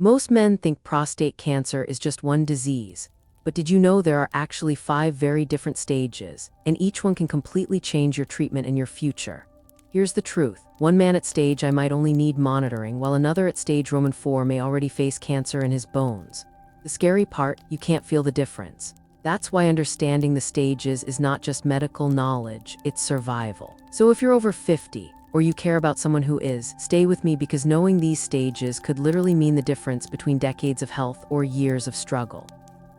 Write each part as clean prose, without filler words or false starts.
Most men think prostate cancer is just one disease, but did you know there are actually 5 very different stages, and each one can completely change your treatment and your future? Here's the truth. One man at stage I might only need monitoring, while another at stage Roman 4 may already face cancer in his bones. The scary part, you can't feel the difference. That's why understanding the stages is not just medical knowledge, it's survival. So if you're over 50, or you care about someone who is, stay with me because knowing these stages could literally mean the difference between decades of health or years of struggle.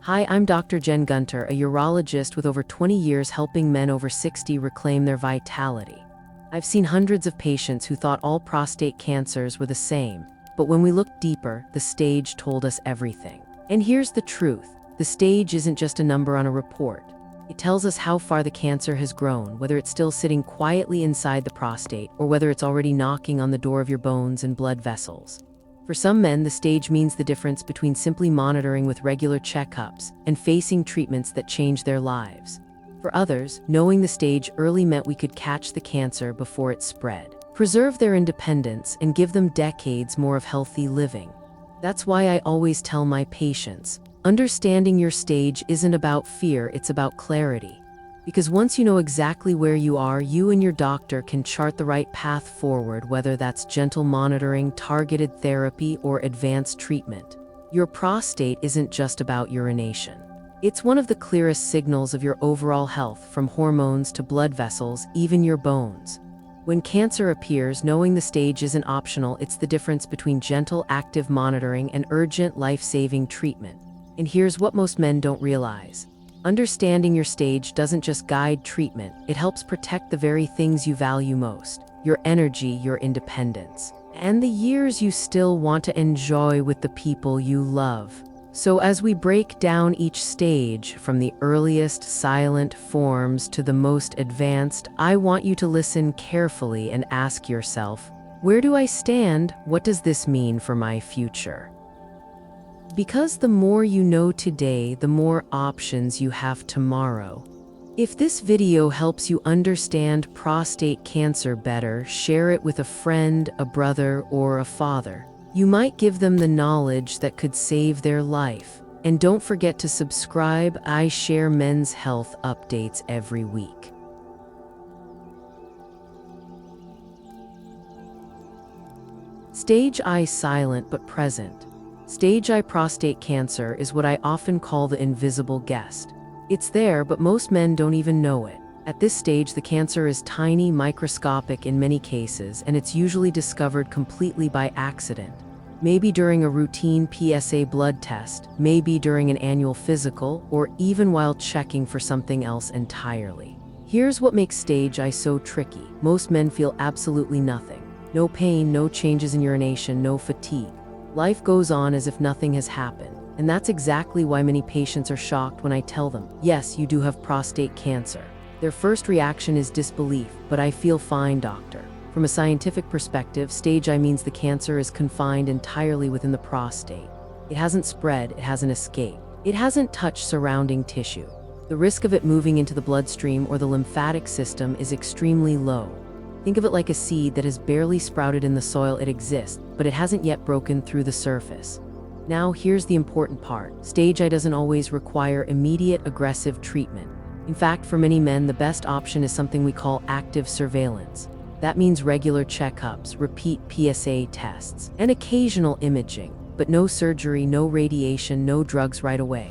Hi, I'm Dr. Gunter, a urologist with over 20 years helping men over 60 reclaim their vitality. I've seen hundreds of patients who thought all prostate cancers were the same, but when we looked deeper, the stage told us everything. And here's the truth. The stage isn't just a number on a report. It tells us how far the cancer has grown, whether it's still sitting quietly inside the prostate or whether it's already knocking on the door of your bones and blood vessels. For some men, the stage means the difference between simply monitoring with regular checkups and facing treatments that change their lives. For others, knowing the stage early meant we could catch the cancer before it spread, preserve their independence, and give them decades more of healthy living. That's why I always tell my patients, understanding your stage isn't about fear, it's about clarity. Because once you know exactly where you are, you and your doctor can chart the right path forward, whether that's gentle monitoring, targeted therapy, or advanced treatment. Your prostate isn't just about urination. It's one of the clearest signals of your overall health, from hormones to blood vessels, even your bones. When cancer appears, knowing the stage isn't optional, it's the difference between gentle, active monitoring and urgent, life-saving treatment. And here's what most men don't realize. Understanding your stage doesn't just guide treatment, it helps protect the very things you value most: your energy, your independence, and the years you still want to enjoy with the people you love. So as we break down each stage, from the earliest silent forms to the most advanced, I want you to listen carefully and ask yourself, where do I stand? What does this mean for my future? Because the more you know today, the more options you have tomorrow. If this video helps you understand prostate cancer better, share it with a friend, a brother, or a father. You might give them the knowledge that could save their life. And don't forget to subscribe. I share men's health updates every week. Stage I, silent but present. Stage I prostate cancer is what I often call the invisible guest. It's there, but most men don't even know it. At this stage, the cancer is tiny, microscopic in many cases, and it's usually discovered completely by accident. Maybe during a routine PSA blood test, maybe during an annual physical, or even while checking for something else entirely. Here's what makes stage I so tricky. Most men feel absolutely nothing. No pain, no changes in urination, no fatigue. Life goes on as if nothing has happened. And that's exactly why many patients are shocked when I tell them, yes, you do have prostate cancer. Their first reaction is disbelief, but I feel fine, doctor. From a scientific perspective, stage I means the cancer is confined entirely within the prostate. It hasn't spread, it hasn't escaped. It hasn't touched surrounding tissue. The risk of it moving into the bloodstream or the lymphatic system is extremely low. Think of it like a seed that has barely sprouted in the soil. It exists, but it hasn't yet broken through the surface. Now, here's the important part. Stage I doesn't always require immediate aggressive treatment. In fact, for many men, the best option is something we call active surveillance. That means regular checkups, repeat PSA tests, and occasional imaging, but no surgery, no radiation, no drugs right away.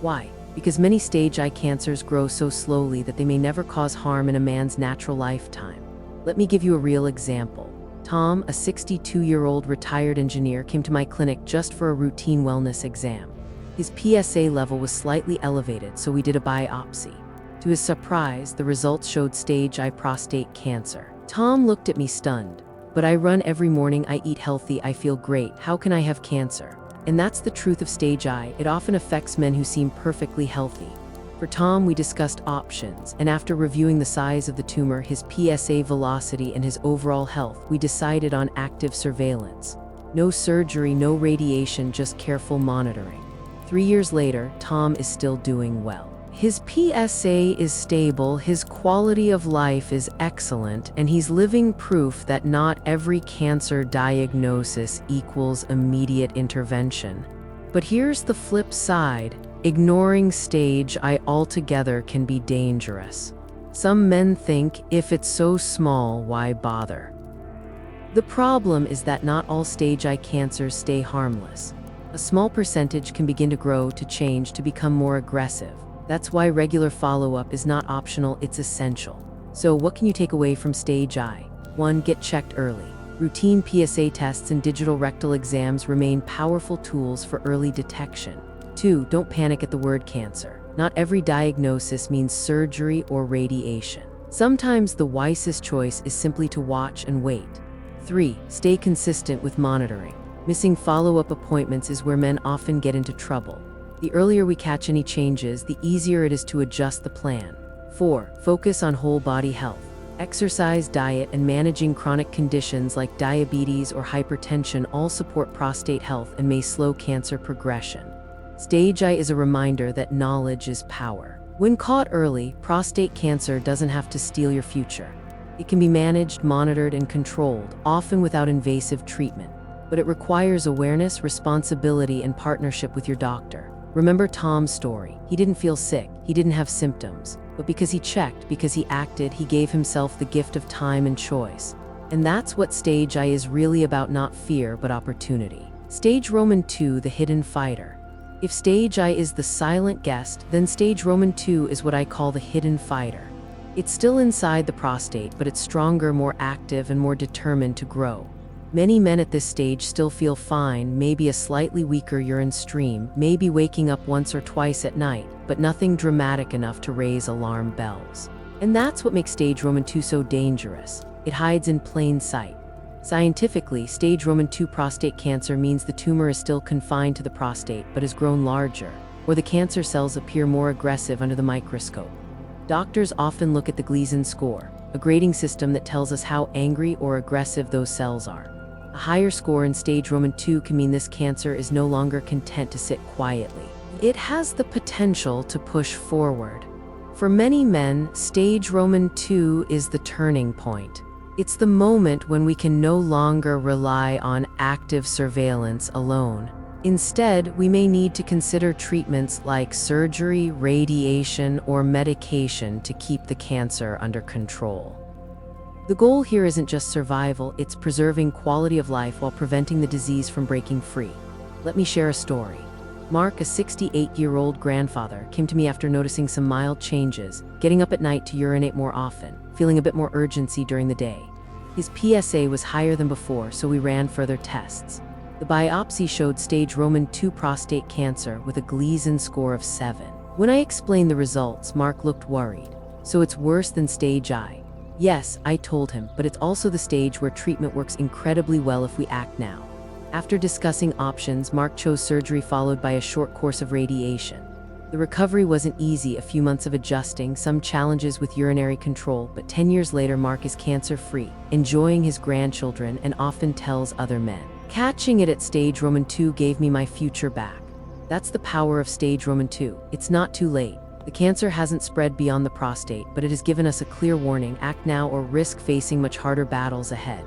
Why? Because many stage I cancers grow so slowly that they may never cause harm in a man's natural lifetime. Let me give you a real example. Tom, a 62-year-old retired engineer, came to my clinic just for a routine wellness exam. His PSA level was slightly elevated, so we did a biopsy. To his surprise, the results showed stage I prostate cancer. Tom looked at me stunned. But I run every morning, I eat healthy, I feel great. How can I have cancer? And that's the truth of stage I. It often affects men who seem perfectly healthy. For Tom, we discussed options, and after reviewing the size of the tumor, his PSA velocity, and his overall health, we decided on active surveillance. No surgery, no radiation, just careful monitoring. 3 years later, Tom is still doing well. His PSA is stable, his quality of life is excellent, and he's living proof that not every cancer diagnosis equals immediate intervention. But here's the flip side. Ignoring stage I altogether can be dangerous. Some men think, if it's so small, why bother? The problem is that not all stage I cancers stay harmless. A small percentage can begin to grow, to change, to become more aggressive. That's why regular follow-up is not optional, it's essential. So what can you take away from stage I? 1. Get checked early. Routine PSA tests and digital rectal exams remain powerful tools for early detection. 2. Don't panic at the word cancer. Not every diagnosis means surgery or radiation. Sometimes the wisest choice is simply to watch and wait. 3. Stay consistent with monitoring. Missing follow-up appointments is where men often get into trouble. The earlier we catch any changes, the easier it is to adjust the plan. 4. Focus on whole body health. Exercise, diet, and managing chronic conditions like diabetes or hypertension all support prostate health and may slow cancer progression. Stage I is a reminder that knowledge is power. When caught early, prostate cancer doesn't have to steal your future. It can be managed, monitored, and controlled, often without invasive treatment. But it requires awareness, responsibility, and partnership with your doctor. Remember Tom's story. He didn't feel sick, he didn't have symptoms. But because he checked, because he acted, he gave himself the gift of time and choice. And that's what stage I is really about, not fear, but opportunity. Stage II, the hidden fighter. If stage I is the silent guest, then stage II is what I call the hidden fighter. It's still inside the prostate, but it's stronger, more active, and more determined to grow. Many men at this stage still feel fine, maybe a slightly weaker urine stream, maybe waking up once or twice at night, but nothing dramatic enough to raise alarm bells. And that's what makes stage II so dangerous. It hides in plain sight. Scientifically, stage II prostate cancer means the tumor is still confined to the prostate but has grown larger, or the cancer cells appear more aggressive under the microscope. Doctors often look at the Gleason score, a grading system that tells us how angry or aggressive those cells are. A higher score in stage II can mean this cancer is no longer content to sit quietly. It has the potential to push forward. For many men, stage II is the turning point. It's the moment when we can no longer rely on active surveillance alone. Instead, we may need to consider treatments like surgery, radiation, or medication to keep the cancer under control. The goal here isn't just survival, it's preserving quality of life while preventing the disease from breaking free. Let me share a story. Mark, a 68-year-old grandfather, came to me after noticing some mild changes, getting up at night to urinate more often, feeling a bit more urgency during the day. His PSA was higher than before, so we ran further tests. The biopsy showed stage II prostate cancer with a Gleason score of 7. When I explained the results, Mark looked worried. So it's worse than stage I? Yes, I told him, but it's also the stage where treatment works incredibly well if we act now. After discussing options, Mark chose surgery followed by a short course of radiation. The recovery wasn't easy, a few months of adjusting, some challenges with urinary control, but 10 years later Mark is cancer-free, enjoying his grandchildren, and often tells other men. Catching it at stage II gave me my future back. That's the power of stage II. It's not too late. The cancer hasn't spread beyond the prostate, but it has given us a clear warning: act now or risk facing much harder battles ahead.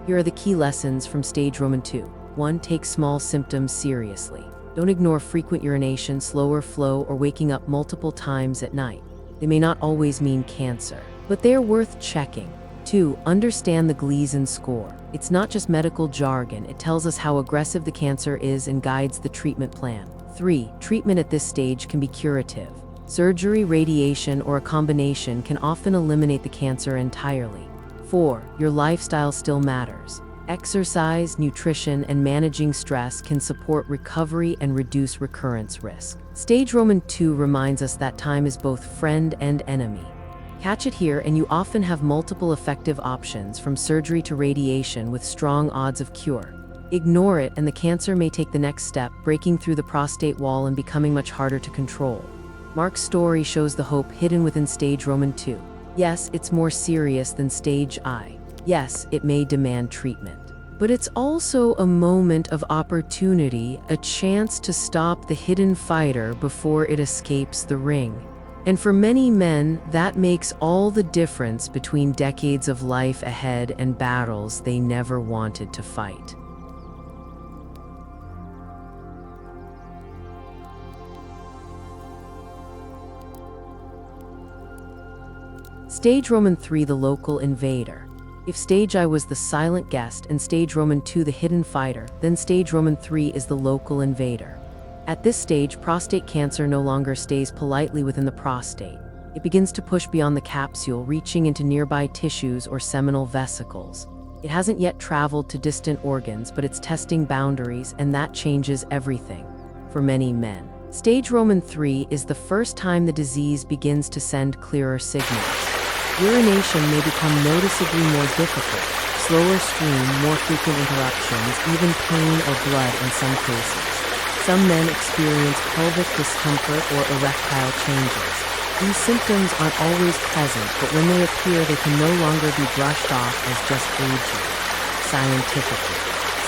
Here are the key lessons from stage II. 1. Take small symptoms seriously. Don't ignore frequent urination, slower flow, or waking up multiple times at night. They may not always mean cancer, but they are worth checking. 2. Understand the Gleason score. It's not just medical jargon, it tells us how aggressive the cancer is and guides the treatment plan. 3. Treatment at this stage can be curative. Surgery, radiation, or a combination can often eliminate the cancer entirely. 4. Your lifestyle still matters. Exercise, nutrition, and managing stress can support recovery and reduce recurrence risk. Stage II reminds us that time is both friend and enemy. Catch it here, and you often have multiple effective options, from surgery to radiation, with strong odds of cure. Ignore it, and the cancer may take the next step, breaking through the prostate wall and becoming much harder to control. Mark's story shows the hope hidden within stage II. Yes, it's more serious than stage I. Yes, it may demand treatment. But it's also a moment of opportunity, a chance to stop the hidden fighter before it escapes the ring. And for many men, that makes all the difference between decades of life ahead and battles they never wanted to fight. Stage Roman 3, the local invader. If stage I was the silent guest and stage Roman 2 the hidden fighter, then stage Roman 3 is the local invader. At this stage, prostate cancer no longer stays politely within the prostate. It begins to push beyond the capsule, reaching into nearby tissues or seminal vesicles. It hasn't yet traveled to distant organs, but it's testing boundaries, and that changes everything. For many men, stage Roman 3 is the first time the disease begins to send clearer signals. Urination may become noticeably more difficult, slower stream, more frequent interruptions, even pain or blood in some cases. Some men experience pelvic discomfort or erectile changes. These symptoms aren't always present, but when they appear, they can no longer be brushed off as just aging. Scientifically,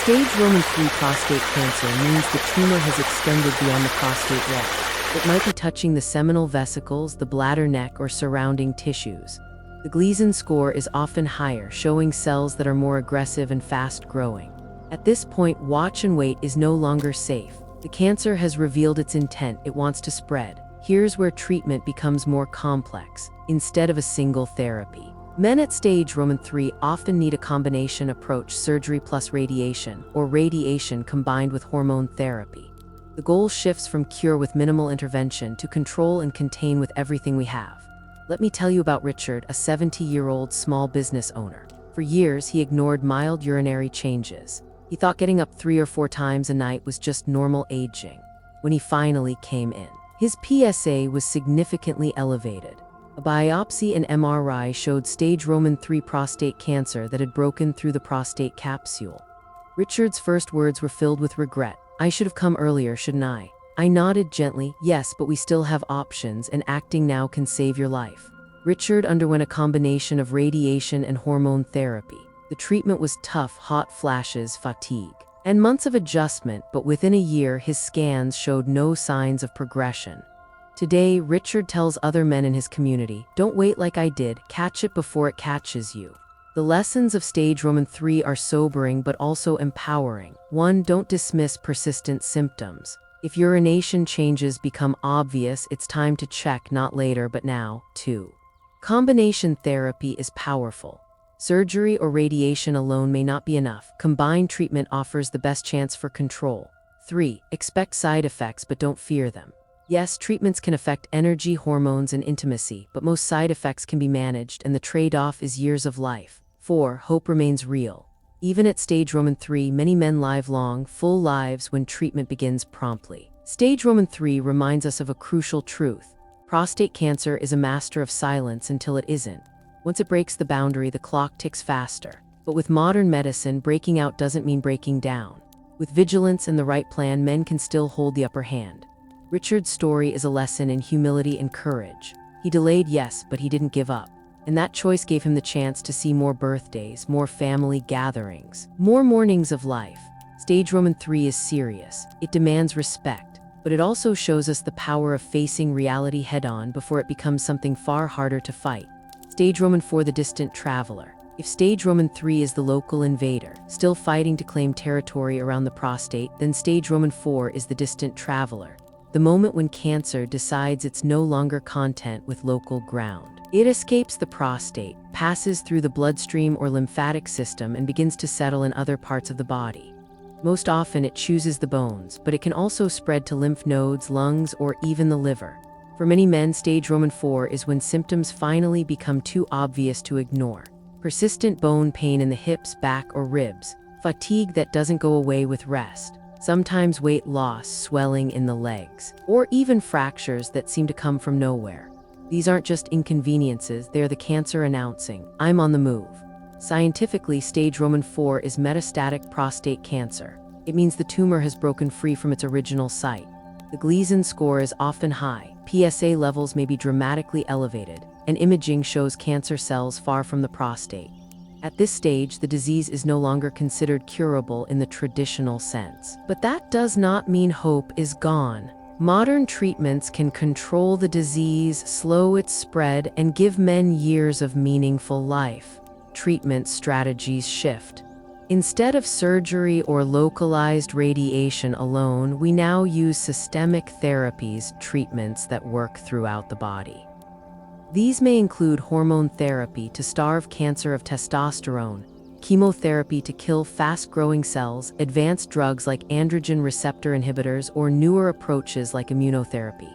stage Roman 3 prostate cancer means the tumor has extended beyond the prostate wall. It might be touching the seminal vesicles, the bladder neck, or surrounding tissues. The Gleason score is often higher, showing cells that are more aggressive and fast-growing. At this point, watch and wait is no longer safe. The cancer has revealed its intent. It wants to spread. Here's where treatment becomes more complex, instead of a single therapy. Men at stage Roman 3 often need a combination approach, surgery plus radiation, or radiation combined with hormone therapy. The goal shifts from cure with minimal intervention to control and contain with everything we have. Let me tell you about Richard, a 70-year-old small business owner. For years, he ignored mild urinary changes. He thought getting up 3 or 4 times a night was just normal aging. When he finally came in, his PSA was significantly elevated. A biopsy and MRI showed stage Roman 3 prostate cancer that had broken through the prostate capsule. Richard's first words were filled with regret. "I should have come earlier, shouldn't I?" I nodded gently. "Yes, but we still have options, and acting now can save your life." Richard underwent a combination of radiation and hormone therapy. The treatment was tough: hot flashes, fatigue, and months of adjustment, but within a year, his scans showed no signs of progression. Today, Richard tells other men in his community, "Don't wait like I did, catch it before it catches you." The lessons of stage Roman 3 are sobering but also empowering. 1. Don't dismiss persistent symptoms. If urination changes become obvious, it's time to check, not later but now. 2. Combination therapy is powerful. Surgery or radiation alone may not be enough. Combined treatment offers the best chance for control. 3. Expect side effects but don't fear them. Yes, treatments can affect energy, hormones, and intimacy, but most side effects can be managed, and the trade-off is years of life. 4. Hope remains real. Even at stage Roman 3, many men live long, full lives when treatment begins promptly. Stage Roman 3 reminds us of a crucial truth. Prostate cancer is a master of silence until it isn't. Once it breaks the boundary, the clock ticks faster. But with modern medicine, breaking out doesn't mean breaking down. With vigilance and the right plan, men can still hold the upper hand. Richard's story is a lesson in humility and courage. He delayed, yes, but he didn't give up. And that choice gave him the chance to see more birthdays, more family gatherings, more mornings of life. Stage Roman 3 is serious. It demands respect, but it also shows us the power of facing reality head-on before it becomes something far harder to fight. Stage Roman 4, the distant traveler. If stage Roman 3 is the local invader, still fighting to claim territory around the prostate, then stage Roman 4 is the distant traveler. The moment when cancer decides it's no longer content with local ground. It escapes the prostate, passes through the bloodstream or lymphatic system, and begins to settle in other parts of the body. Most often it chooses the bones, but it can also spread to lymph nodes, lungs, or even the liver. For many men, stage Roman 4 is when symptoms finally become too obvious to ignore. Persistent bone pain in the hips, back, or ribs, fatigue that doesn't go away with rest, sometimes weight loss, swelling in the legs, or even fractures that seem to come from nowhere. These aren't just inconveniences, they're the cancer announcing, "I'm on the move." Scientifically, stage Roman 4 is metastatic prostate cancer. It means the tumor has broken free from its original site. The Gleason score is often high, PSA levels may be dramatically elevated, and imaging shows cancer cells far from the prostate. At this stage, the disease is no longer considered curable in the traditional sense. But that does not mean hope is gone. Modern treatments can control the disease, slow its spread, and give men years of meaningful life. Treatment strategies shift. Instead of surgery or localized radiation alone, we now use systemic therapies, treatments that work throughout the body. These may include hormone therapy to starve cancer of testosterone, chemotherapy to kill fast-growing cells, advanced drugs like androgen receptor inhibitors, or newer approaches like immunotherapy.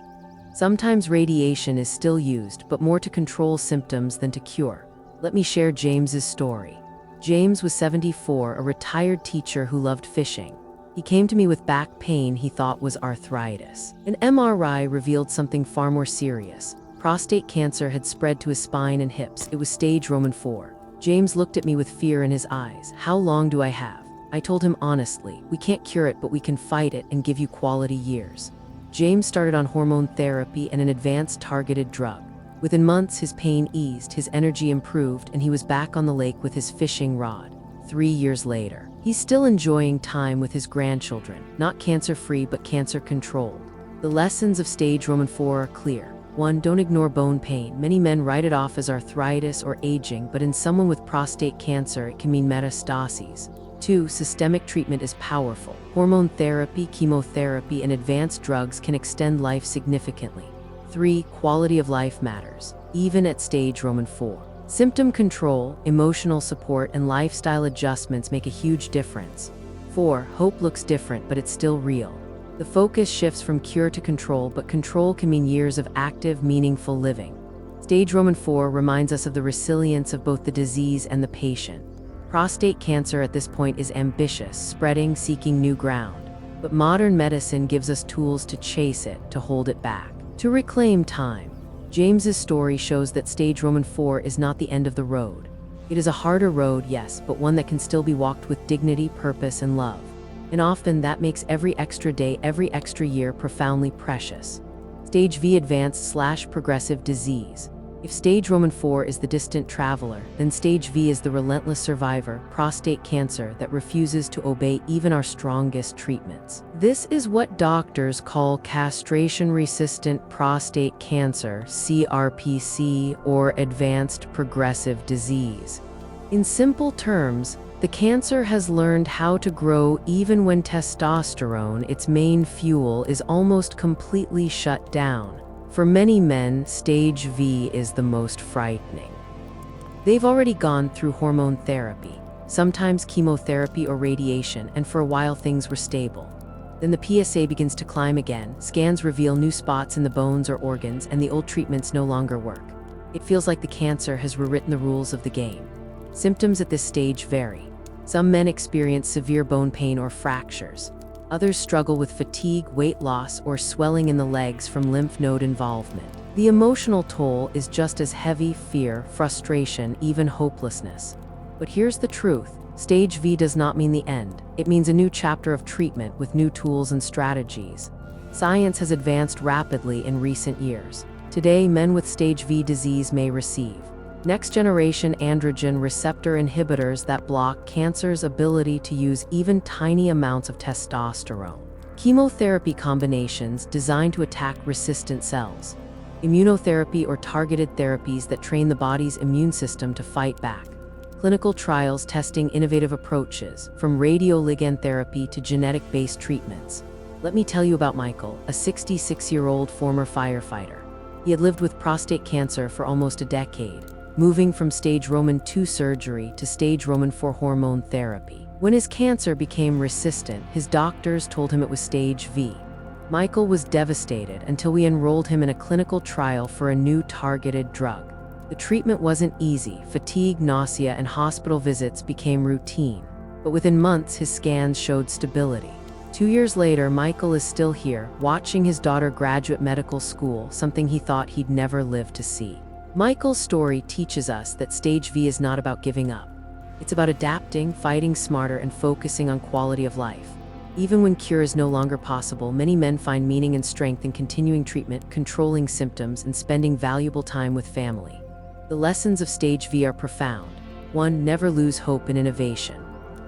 Sometimes radiation is still used, but more to control symptoms than to cure. Let me share James's story. James was 74, a retired teacher who loved fishing. He came to me with back pain he thought was arthritis. An MRI revealed something far more serious. Prostate cancer had spread to his spine and hips. It was stage Roman 4. James looked at me with fear in his eyes. "How long do I have?" I told him honestly, "We can't cure it, but we can fight it and give you quality years." James started on hormone therapy and an advanced targeted drug. Within months, his pain eased, his energy improved, and he was back on the lake with his fishing rod. 3 years later, he's still enjoying time with his grandchildren, not cancer-free but cancer-controlled. The lessons of stage Roman 4 are clear. 1. Don't ignore bone pain. Many men write it off as arthritis or aging, but in someone with prostate cancer, it can mean metastases. 2. Systemic treatment is powerful. Hormone therapy, chemotherapy, and advanced drugs can extend life significantly. 3. Quality of life matters, even at stage Roman 4. Symptom control, emotional support, and lifestyle adjustments make a huge difference. 4. Hope looks different, but it's still real. The focus shifts from cure to control, but control can mean years of active, meaningful living. Stage Roman 4 reminds us of the resilience of both the disease and the patient. Prostate cancer at this point is ambitious, spreading, seeking new ground. But modern medicine gives us tools to chase it, to hold it back, to reclaim time. James's story shows that stage Roman 4 is not the end of the road. It is a harder road, yes, but one that can still be walked with dignity, purpose, and love. And often that makes every extra day, every extra year profoundly precious. Stage V, advanced/progressive disease. If stage Roman 4 is the distant traveler, then stage V is the relentless survivor, prostate cancer that refuses to obey even our strongest treatments. This is what doctors call castration-resistant prostate cancer, CRPC, or advanced progressive disease. In simple terms, the cancer has learned how to grow even when testosterone, its main fuel, is almost completely shut down. For many men, stage V is the most frightening. They've already gone through hormone therapy, sometimes chemotherapy or radiation, and for a while things were stable. Then the PSA begins to climb again, scans reveal new spots in the bones or organs, and the old treatments no longer work. It feels like the cancer has rewritten the rules of the game. Symptoms at this stage vary. Some men experience severe bone pain or fractures. Others struggle with fatigue, weight loss, or swelling in the legs from lymph node involvement. The emotional toll is just as heavy: fear, frustration, even hopelessness. But here's the truth. Stage V does not mean the end. It means a new chapter of treatment with new tools and strategies. Science has advanced rapidly in recent years. Today, men with stage V disease may receive next-generation androgen receptor inhibitors that block cancer's ability to use even tiny amounts of testosterone. Chemotherapy combinations designed to attack resistant cells. Immunotherapy or targeted therapies that train the body's immune system to fight back. Clinical trials testing innovative approaches, from radioligand therapy to genetic-based treatments. Let me tell you about Michael, a 66-year-old former firefighter. He had lived with prostate cancer for almost a decade, moving from stage Roman 2 surgery to stage Roman 4 hormone therapy. When his cancer became resistant, his doctors told him it was stage V. Michael was devastated until we enrolled him in a clinical trial for a new targeted drug. The treatment wasn't easy. Fatigue, nausea, and hospital visits became routine. But within months, his scans showed stability. 2 years later, Michael is still here, watching his daughter graduate medical school, something he thought he'd never live to see. Michael's story teaches us that stage V is not about giving up. It's about adapting, fighting smarter, and focusing on quality of life. Even when cure is no longer possible, many men find meaning and strength in continuing treatment, controlling symptoms, and spending valuable time with family. The lessons of stage V are profound. 1. Never lose hope in innovation.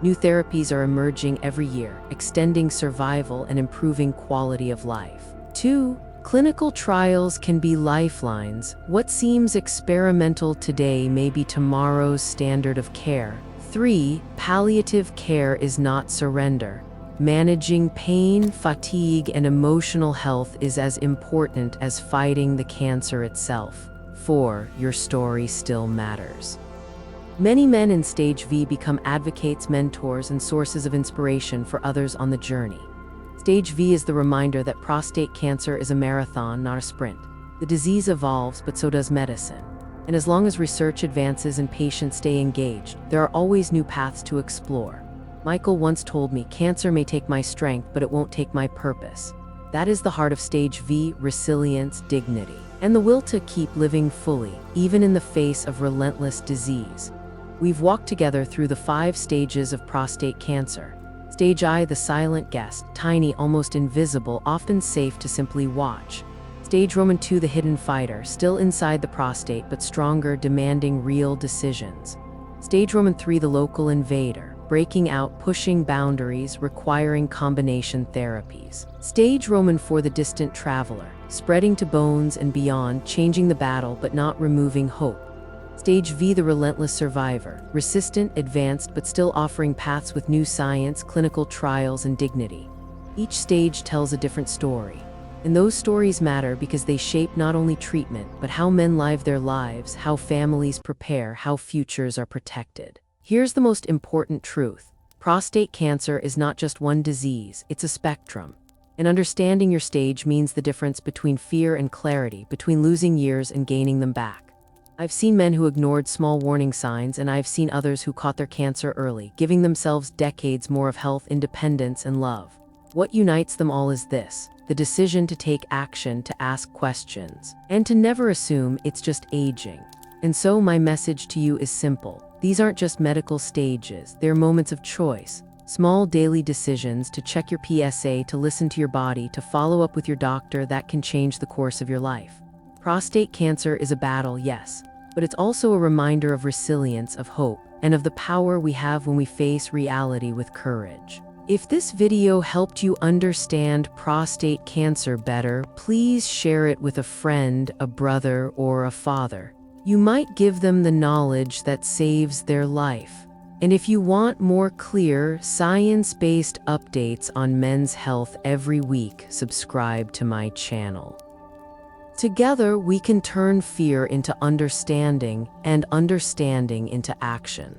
New therapies are emerging every year, extending survival and improving quality of life. 2. Clinical trials can be lifelines. What seems experimental today may be tomorrow's standard of care. 3. Palliative care is not surrender. Managing pain, fatigue, and emotional health is as important as fighting the cancer itself. 4. Your story still matters. Many men in Stage V become advocates, mentors, and sources of inspiration for others on the journey. Stage V is the reminder that prostate cancer is a marathon, not a sprint. The disease evolves, but so does medicine. And as long as research advances and patients stay engaged, there are always new paths to explore. Michael once told me, "Cancer may take my strength, but it won't take my purpose." That is the heart of Stage V: resilience, dignity, and the will to keep living fully, even in the face of relentless disease. We've walked together through the 5 stages of prostate cancer. Stage I, the silent guest, tiny, almost invisible, often safe to simply watch. Stage II, the hidden fighter, still inside the prostate but stronger, demanding real decisions. Stage III, the local invader, breaking out, pushing boundaries, requiring combination therapies. Stage IV, the distant traveler, spreading to bones and beyond, changing the battle but not removing hope. Stage V, the relentless survivor, resistant, advanced, but still offering paths with new science, clinical trials, and dignity. Each stage tells a different story. And those stories matter because they shape not only treatment, but how men live their lives, how families prepare, how futures are protected. Here's the most important truth. Prostate cancer is not just one disease, it's a spectrum. And understanding your stage means the difference between fear and clarity, between losing years and gaining them back. I've seen men who ignored small warning signs, and I've seen others who caught their cancer early, giving themselves decades more of health, independence, and love. What unites them all is this: the decision to take action, to ask questions, and to never assume it's just aging. And so my message to you is simple. These aren't just medical stages, they're moments of choice. Small daily decisions to check your PSA, to listen to your body, to follow up with your doctor that can change the course of your life. Prostate cancer is a battle, yes, but it's also a reminder of resilience, of hope, and of the power we have when we face reality with courage. If this video helped you understand prostate cancer better, please share it with a friend, a brother, or a father. You might give them the knowledge that saves their life. And if you want more clear, science-based updates on men's health every week, subscribe to my channel. Together, we can turn fear into understanding and understanding into action.